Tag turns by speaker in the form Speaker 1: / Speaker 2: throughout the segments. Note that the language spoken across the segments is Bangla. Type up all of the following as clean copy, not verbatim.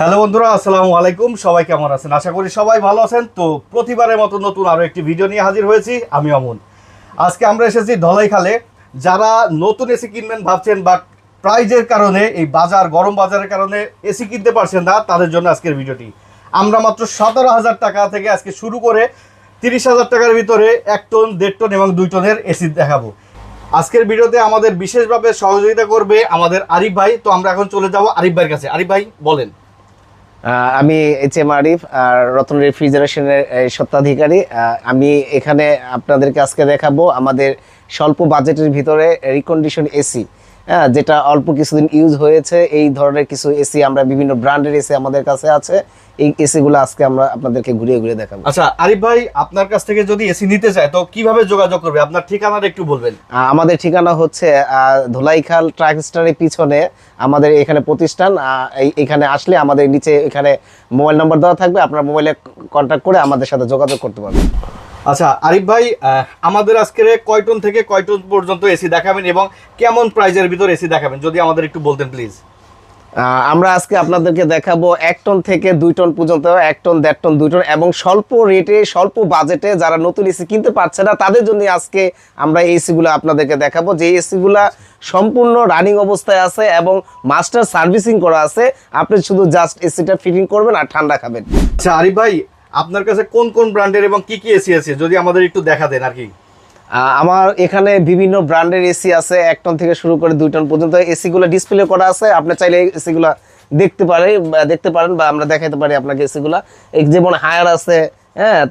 Speaker 1: হ্যালো বন্ধুরা, আসসালামু আলাইকুম। সবাই কেমন আছেন? আশা করি সবাই ভালো আছেন। তো প্রতিবারের মতো নতুন আরও একটি ভিডিও নিয়ে হাজির হয়েছি। আমি অমন। আজকে আমরা এসেছি ধলাইখালে। যারা নতুন এসি কিনবেন ভাবছেন, বাট প্রাইজের কারণে, এই গরম বাজারের কারণে এসি কিনতে পারছেন না, তাদের জন্য আজকের ভিডিওটি। আমরা মাত্র 17,000 টাকা থেকে আজকে শুরু করে 30,000 টাকার ভিতরে 1 টন, 1.5 টন এবং 2 টনের এসি দেখাবো। আজকের ভিডিওতে আমাদের বিশেষভাবে সহযোগিতা করবে আমাদের আরিফ ভাই। তো আমরা এখন চলে যাব আরিফ ভাইয়ের কাছে। আরিফ ভাই বলেন।
Speaker 2: আমি এইচ.এম. আরিফ আর রতন রেফ্রিজারেশনের স্বত্বাধিকারী। আমি এখানে আপনাদেরকে আজকে দেখাবো আমাদের স্বল্প বাজেটের ভিতরে রিকন্ডিশন এসি, যেটা অল্প কিছুদিন ইউজ হয়েছে। এই ধরনের কিছু এসি, আমরা বিভিন্ন ব্র্যান্ডের এসি আমাদের কাছে আছে। এই এসিগুলো আজকে আমরা আপনাদেরকে ঘুরিয়ে ঘুরিয়ে দেখাবো।
Speaker 1: আচ্ছা আরিফ ভাই, আপনার কাছ থেকে যদি এসি নিতে চায় তো কিভাবে যোগাযোগ করবে? আপনার ঠিকানাটা একটু বলবেন।
Speaker 2: আমাদের ঠিকানা হচ্ছে ধোলাইখাল ট্রাক স্টারের পিছনে আমাদের এখানে প্রতিষ্ঠান। এখানে আসলে আমাদের নিচে এখানে মোবাইল নাম্বার দেওয়া থাকবে, আপনার মোবাইলে কন্ট্যাক্ট করে আমাদের সাথে যোগাযোগ করতে পারবেন।
Speaker 1: আচ্ছা আরিফ ভাই, আমাদের আজকের কয় টন থেকে কয় টন পর্যন্ত এসি দেখাবেন এবং কেমন প্রাইজের ভিতর এসি দেখাবেন, যদি আমাদের একটু বলতেন প্লিজ।
Speaker 2: আমরা আজকে আপনাদেরকে দেখাবো 1 টন থেকে 2 টন পর্যন্ত, 1 টন, 1.5 টন, 2 টন এবং স্বল্প রেটে, স্বল্প বাজেটে যারা নতুন এসি কিনতে পারছে না তাদের জন্য আজকে আমরা এই এসিগুলো আপনাদেরকে দেখাবো। যে এসিগুলা সম্পূর্ণ রানিং অবস্থায় আছে এবং মাস্টার সার্ভিসিং করা আছে। আপনি শুধু জাস্ট এসিটা ফিটিং করবেন আর ঠান্ডা খাবেন।
Speaker 1: আচ্ছা আরিফ ভাই, আপনার কাছে কোন কোন ব্র্যান্ডের এবং কি কি এসি আছে যদি আমাদের একটু দেখা দেন আর কি।
Speaker 2: আমার এখানে বিভিন্ন ব্র্যান্ডের এসি আছে, 1 টন থেকে শুরু করে 2 টন পর্যন্ত। এসিগুলো ডিসপ্লে করা আছে, আপনি চাইলে এসিগুলো দেখতে পারেন বা আমরা দেখাতে পারি আপনাকে এসিগুলো। যেমন হায়ার আছে,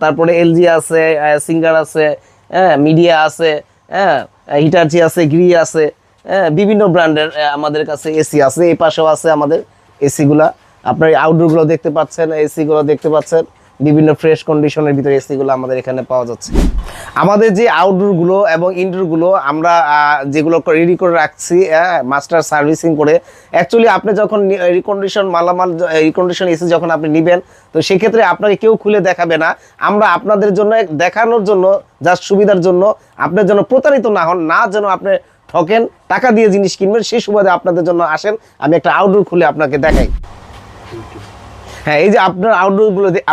Speaker 2: তারপরে এলজি আছে, সিঙ্গার আছে, মিডিয়া আছে, হিটাচি আছে, গ্রি আছে, বিভিন্ন ব্র্যান্ডের আমাদের কাছে এসি আছে। এই পাশেও আছে আমাদের এসিগুলা। আপনার আউটডোরগুলো দেখতে পাচ্ছেন, এসিগুলো দেখতে পাচ্ছেন, বিভিন্ন ফ্রেশ কন্ডিশনের ভিতরে এসিগুলো আমাদের এখানে পাওয়া যাচ্ছে। আমাদের যে আউটডোরগুলো এবং ইনডোরগুলো আমরা যেগুলো রেডি করে রাখছি মাস্টার সার্ভিসিং করে। অ্যাকচুয়ালি আপনি যখন রিকন্ডিশন এসি যখন আপনি নেবেন, তো সেক্ষেত্রে আপনাকে কেউ খুলে দেখাবে না। আমরা আপনাদের জন্য দেখানোর জন্য, জাস্ট সুবিধার জন্য, আপনার জন্য প্রতারিত না হন, না যেন আপনি ঠকেন, টাকা দিয়ে জিনিস কিনবেন, সেই সুবাদে আপনাদের জন্য আসেন। আমি একটা আউটডোর খুলে আপনাকে দেখাই। হ্যাঁ, এই যে আপনার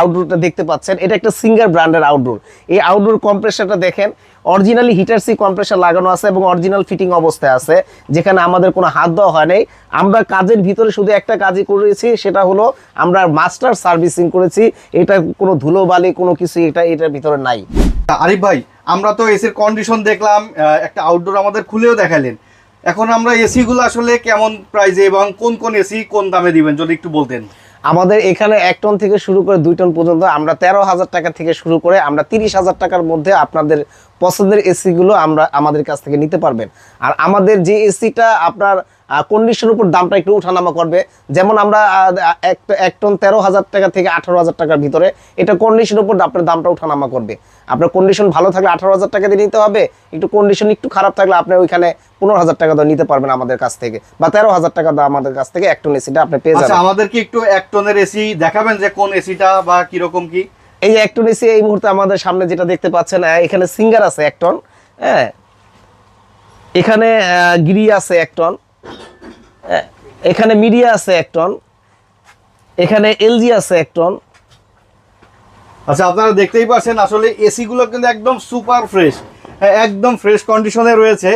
Speaker 2: আউটডোরটা দেখতে পাচ্ছেন, এটা একটা সিঙ্গার ব্র্যান্ডের আউটডোর। এই আউটডোর কম্প্রেসারটা দেখেন, অরিজিনালি হিটারসি কম্প্রেসার লাগানো আছে এবং অরিজিনাল ফিটিং অবস্থায় আছে, যেখানে আমাদের কোনো হাত দেওয়া হয় নাই। আমরা কাজের ভিতরে শুধু একটা কাজই করেছি, সেটা হলো আমরা মাস্টার সার্ভিসিং করেছি। এটা কোনো ধুলোবালি কোনো কিছু এটার ভিতরে নাই।
Speaker 1: আরিফ ভাই, আমরা তো এসির কন্ডিশন দেখলাম, একটা আউটডোর আমাদের খুলেও দেখালেন। এখন আমরা এসিগুলো আসলে কেমন প্রাইজে এবং কোন কোন এসি কোন দামে দিবেন যদি একটু বলতেন।
Speaker 2: আমাদের এখানে 1 টন থেকে শুরু করে 2 টন পর্যন্ত আমরা 13,000 টাকা থেকে শুরু করে আমরা 30,000 টাকার মধ্যে আপনাদের পছন্দের এসিগুলো আমাদের কাছ থেকে নিতে পারবেন। আর আমাদের যে এসিটা আপনার কন্ডিশনের উপর দামটা একটু ওঠানামা করবে। যেমন আমরা 1 টন 13,000 টাকা থেকে 18,000 টাকার ভিতরে, এটা কন্ডিশনের উপর আপনার দামটা ওঠানামা করবে। আপনার কন্ডিশন ভালো থাকলে 18,000 টাকা দিয়ে নিতে হবে, একটু কন্ডিশন একটু খারাপ থাকলে আপনি ওইখানে 15,000 টাকা দিয়ে নিতে পারবেন আমাদের কাছ থেকে, বা 13,000 টাকা দিয়ে আমাদের কাছ থেকে 1 টন এসিটা আপনি পেয়ে যাবেন।
Speaker 1: আচ্ছা, আমাদেরকে একটু 1 টনের এসি দেখাবেন যে কোন এসিটা বা কিরকম কি।
Speaker 2: এই যে 1 টন এসি এই মুহূর্তে আমাদের সামনে যেটা দেখতে পাচ্ছেন, এখানে সিঙ্গার আছে 1 টন, এখানে গিরি আছে 1 টন, এখানে মিডিয়া আছে 1 টন, এখানে এলজি আছে 1 টন।
Speaker 1: আচ্ছা, আপনারা দেখতেই পাচ্ছেন আসলে এসিগুলো কিন্তু একদম সুপার ফ্রেশ, একদম ফ্রেশ কন্ডিশনে রয়েছে।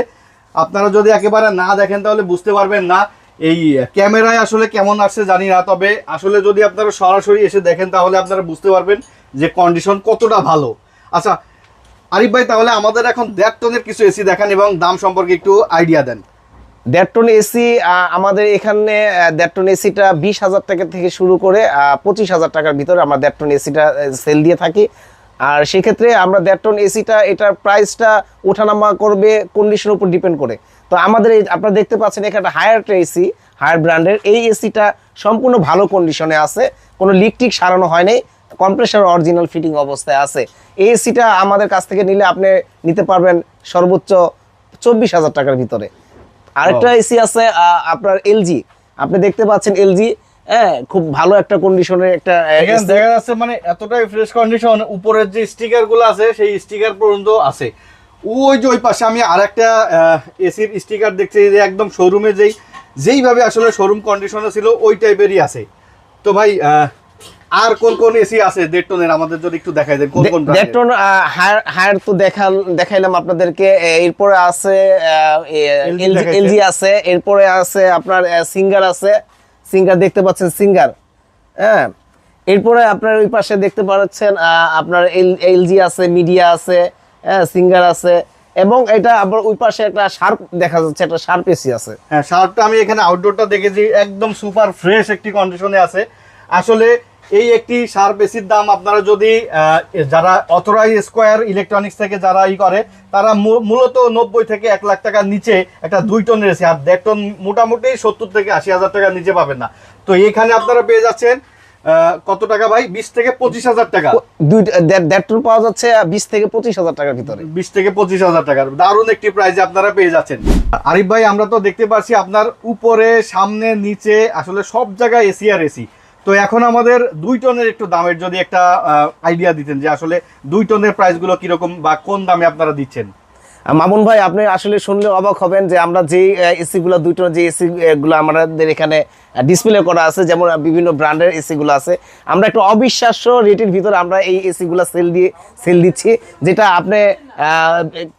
Speaker 1: আপনারা যদি একেবারে না দেখেন তাহলে বুঝতে পারবেন না। এই ক্যামেরায় আসলে কেমন আসছে জানি না, তবে আসলে যদি আপনারা সরাসরি এসে দেখেন তাহলে আপনারা বুঝতে পারবেন যে কন্ডিশন কতটা ভালো। আচ্ছা আরিফ ভাই, তাহলে আমাদের এখন 1.5 টনের কিছু এসি দেখান এবং দাম সম্পর্কে একটু আইডিয়া দেন।
Speaker 2: 1.5 টন এসি আমাদের এখানে 1.5 টন এসিটা 20,000 টাকা থেকে শুরু করে 25,000 টাকার ভিতরে আমরা 1.5 টন এসিটা সেল দিয়ে থাকি। আর সেক্ষেত্রে আমরা 1.5 টন এসিটা, এটার প্রাইসটা ওঠানামা করবে কন্ডিশনের উপর ডিপেন্ড করে। তো আমাদের আপনারা দেখতে পাচ্ছেন এখানে হায়ার এসি, হায়ার ব্র্যান্ডের এই এসিটা সম্পূর্ণ ভালো কন্ডিশনে আছে, কোনো লিক টিক সারানো হয় নাই, কম্প্রেসার অরিজিনাল ফিটিং অবস্থায় আছে। এই এসিটা আমাদের কাছ থেকে নিলে আপনি নিতে পারবেন সর্বোচ্চ 24,000 টাকার ভিতরে। আরেকটা এসি আছে আপনার এলজি, আপনি দেখতে পাচ্ছেন এলজি, খুব ভালো একটা কন্ডিশনের একটা
Speaker 1: দেখা যাচ্ছে, মানে এতটাই ফ্রেশ কন্ডিশন, উপরের যে স্টিকার গুলো আছে সেই স্টিকার পর্যন্ত আছে। ওই যে ওই পাশে আমি আরেকটা এসির স্টিকার দেখছি যে একদম শোরুমে যেইভাবে আসলে শোরুম কন্ডিশনে ছিল ওই টাইপেরই আছে। তো ভাই আর কোন কোন এসি আছে 1.5 টনের আমাদের যদি একটু দেখাই দেন কোন কোন
Speaker 2: 1.5 টন হায়ার তো দেখাইলাম আপনাদেরকে। এরপরে আছে এলজি আছে, এরপরে আছে আপনার সিঙ্গার আছে, সিঙ্গার দেখতে পাচ্ছেন সিঙ্গার। হ্যাঁ, এরপরে আপনার ওই পাশে দেখতে পাচ্ছেন আপনার এলজি আছে, মিডিয়া আছে, হ্যাঁ সিঙ্গার আছে, এবং এটা আবার ওই পাশে একটা শার্প দেখা যাচ্ছে, একটা শার্প এসি আছে।
Speaker 1: হ্যাঁ, শার্পটা আমি এখানে আউটডোরটা দেখেছি, একদম সুপার ফ্রেশ একটি কন্ডিশনে আছে। আসলে এই একটি শার্প এসির দাম আপনারা যদি যারা অথরাইজ স্কোয়ার ইলেকট্রনিক্স থেকে যারা করে তারা মূলত 90 থেকে 1 লাখ টাকার নিচে একটা 2 টনের এসি, আর 1.5 টন মোটামুটি 70 থেকে 80 হাজার টাকার নিচে পাবেন না। তো এখানে আপনারা পেয়ে যাচ্ছেন কত টাকা ভাই? 20 থেকে 25 হাজার টাকা।
Speaker 2: 1.5 টন পাওয়া যাচ্ছে 20 থেকে 25 হাজার টাকার ভিতরে।
Speaker 1: 20 থেকে 25 হাজার টাকার দারুণ একটি প্রাইজে আপনারা পেয়ে যাচ্ছেন। আরিফ ভাই, আমরা তো দেখতে পাচ্ছি আপনার উপরে সামনে নিচে আসলে সব জায়গায় এসি আর এসি। তো এখন আমাদের 2 টনের একটু দামের যদি একটা আইডিয়া দিতেন যে আসলে 2 টনের প্রাইসগুলো কিরকম বা কোন দামে আপনারা দিচ্ছেন।
Speaker 2: মামুন ভাই, আপনি আসলে শুনলে অবাক হবেন যে আমরা যে এসি গুলো 2 টনের যে এসি গুলো আমাদের এখানে ডিসপ্লে করা আছে, যেমন বিভিন্ন ব্র্যান্ডের এসি গুলো আছে, আমরা একটা অবিশ্বাস্য রেটের ভিতরে আমরা এই এসি গুলো সেল দিচ্ছি, যেটা আপনি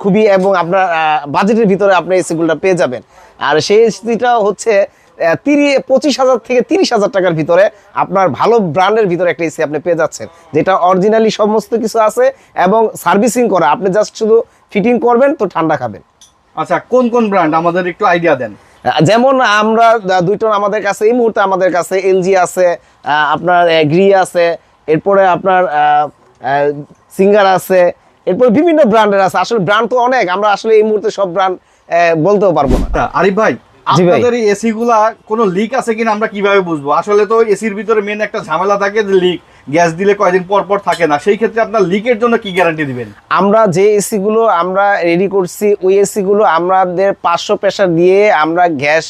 Speaker 2: খুবই এবং আপনার বাজেটের ভিতরে আপনি এসি গুলো পেয়ে যাবেন। আর সেই এসিটা হচ্ছে 25,000 থেকে 30,000 টাকার ভিতরে আপনার ভালো ব্র্যান্ডের ভিতরে একটা এসি আপনি পেয়ে যাচ্ছেন, যেটা অরিজিনালি সমস্ত কিছু আছে এবং সার্ভিসিং করা, আপনি জাস্ট শুধু ফিটিং করবেন তো ঠান্ডা খাবেন।
Speaker 1: আচ্ছা, কোন কোন ব্র্যান্ড আমাদের একটু আইডিয়া দেন।
Speaker 2: যেমন আমরা 2 টন আমাদের কাছে এই মুহূর্তে আমাদের কাছে এলজি আছে, আপনার গ্রি আছে, এরপরে আপনার সিঙ্গার আছে, এরপর বিভিন্ন ব্র্যান্ডের আছে। আসলে ব্র্যান্ড তো অনেক, আমরা আসলে এই মুহূর্তে সব ব্র্যান্ড বলতেও পারবো না।
Speaker 1: আরিফ ভাই, আপনাদের এই এসি গুলা কোনো লিক আছে কিনা আমরা কিভাবে বুঝবো? আসলে তো এসির ভিতরে মেন একটা ঝামেলা থাকে যে লিক, গ্যাস দিলে কয়দিন পর পর থাকে না, সেই ক্ষেত্রে আপনার লিকের জন্য কি গ্যারান্টি দিবেন?
Speaker 2: আমরা যে এসি গুলো আমরা রেডি করছি, ওই এসি গুলো আমাদের 500 প্রেসার দিয়ে আমরা গ্যাস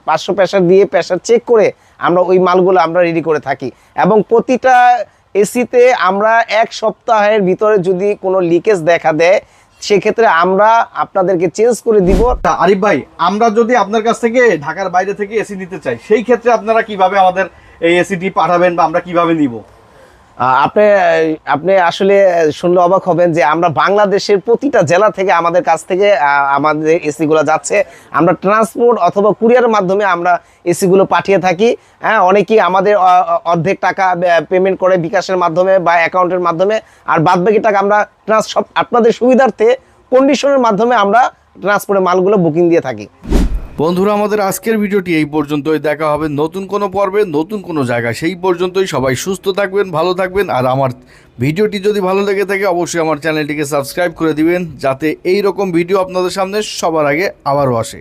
Speaker 2: 500 প্রেসার দিয়ে প্রেসার চেক করে আমরা ওই মালগুলো আমরা রেডি করে থাকি, এবং প্রতিটা এসিতে আমরা 1 সপ্তাহের ভিতরে যদি কোনো লিকেজ দেখা দেয় সেক্ষেত্রে আমরা আপনাদেরকে চেঞ্জ করে দিব।
Speaker 1: আরিফ ভাই, আমরা যদি আপনার কাছ থেকে ঢাকার বাইরে থেকে এসি নিতে চাই, সেই ক্ষেত্রে আপনারা কিভাবে আমাদের এই এসিটি পাঠাবেন বা আমরা কিভাবে নিব?
Speaker 2: আপনি আসলে শুনলে অবাক হবেন যে আমরা বাংলাদেশের প্রতিটা জেলা থেকে আমাদের কাছ থেকে আমাদের এসি গুলো যাচ্ছে। আমরা ট্রান্সপোর্ট অথবা কুরিয়ারের মাধ্যমে আমরা এসি গুলো পাঠিয়ে থাকি। হ্যাঁ, অনেকেই আমাদের অর্ধেক টাকা পেমেন্ট করে বিকাশের মাধ্যমে বা অ্যাকাউন্টের মাধ্যমে, আর বাদবাকি টাকা আমরা সব আপনাদের সুবিধার্থে কন্ডিশনের মাধ্যমে আমরা ট্রান্সপোর্টের মালগুলো বুকিং দিয়ে থাকি।
Speaker 3: বন্ধুরা, আমাদের আজকের ভিডিওটি এই পর্যন্তই। দেখা হবে নতুন কোনো পর্বে, নতুন কোনো জায়গায়। সেই পর্যন্তই সবাই সুস্থ থাকবেন, ভালো থাকবেন। আর আমার ভিডিওটি যদি ভালো লেগে থাকে অবশ্যই আমার চ্যানেলটিকে সাবস্ক্রাইব করে দিবেন, যাতে এই রকম ভিডিও আপনাদের সামনে সবার আগে আবারও আসে।